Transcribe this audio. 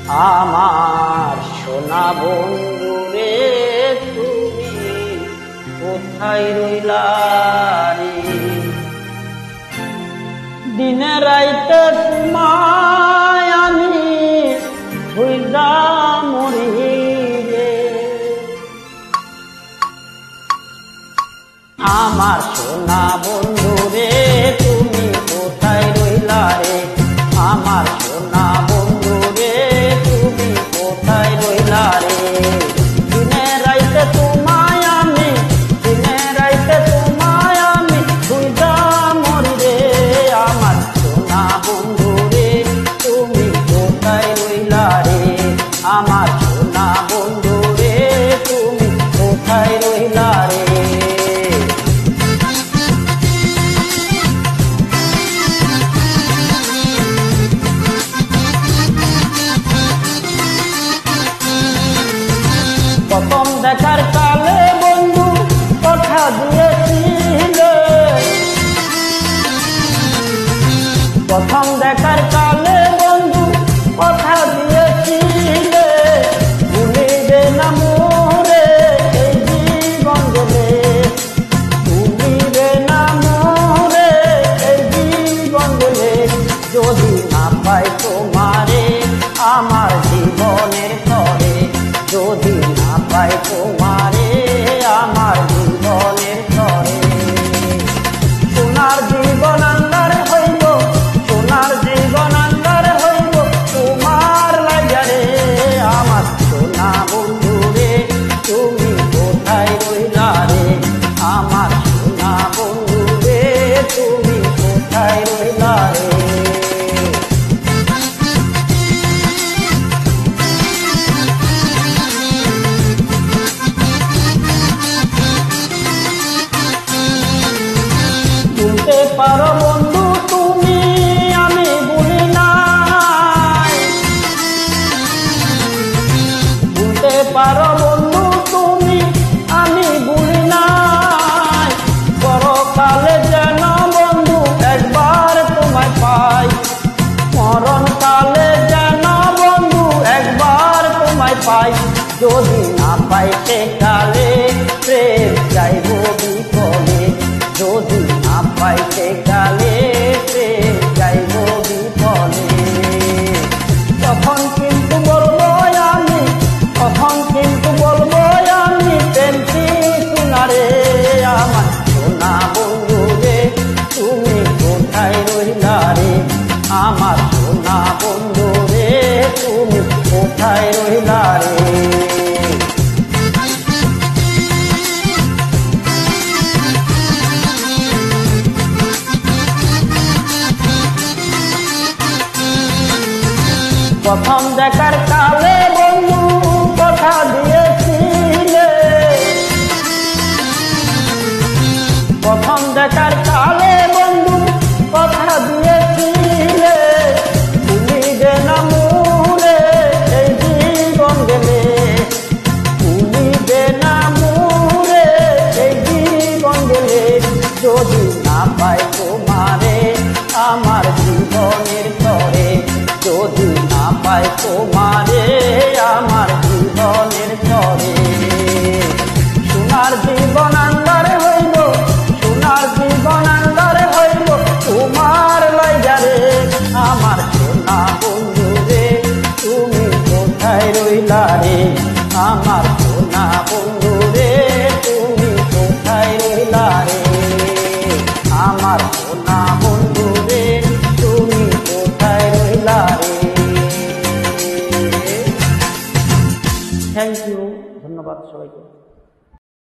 আমার সোনা বন্ধু রে তুমি কোথায় রইলা রে? দিনে রাইতে তোমায় আমি ভুইলা মরি রে। আমার সোনা বন্ধু রে তুমি কোথায় রইলা রে? আমার সোনা বন্ধু রে তুমি কোথায় রইলা রে? দিনে রাইতে তোমায় আমি ভুইলা মরি রে। আমার সোনা বন্ধু রে তুমি কোথায় রইলা রে? আমার সোনা বন্ধু রে তুমি কোথায় রইলা রে? প্রথম দেখার কালে বন্ধু কথা দিয়েছিলে, প্রথম দেখার কালে বন্ধু কথা দিয়েছিলে, ভুলিবে না মোরে এই জীবন গেলে, ভুলিবে না মোরে এই জীবন গেলে। যদি না পাই তোমারে আমার জীবনের তরে, যদি না পাই তোমারে আমার জীবনের তরে। সোনার জীবন আন্দার হইব, সোনার জীবন আন্দার হইব তোমার লাগা রে। আমার সোনা বন্ধু রে তুমি কোথায় রইলা রে? আমার সোনা বন্ধু রে তুমি কোথায় রইলা রে? ভুলতে পারো বন্ধু তুমি আমি ভুলি নাই, ভুলতে পারো বন্ধু তুমি আমি ভুলি নাই। পরকালে যেন বন্ধু একবার তোমায় পাই, মরণকালে যেন বন্ধু একবার তোমায় পাই। যদি না পাই সেকালে প্রেম চাইব বিফলে, যদি না পাই সেকালে প্রেম চাইব বিফলে। তখন কিন্তু বলবো আমি, তখন কিন্তু বলবো আমি প্রেম কিছু না রে। আমার সোনা বন্ধু রে তুমি কোথায় রইলা রে? আমার সোনা বন্ধু রে তুমি কোথায় রইলা রে? প্রথম দেখার কালে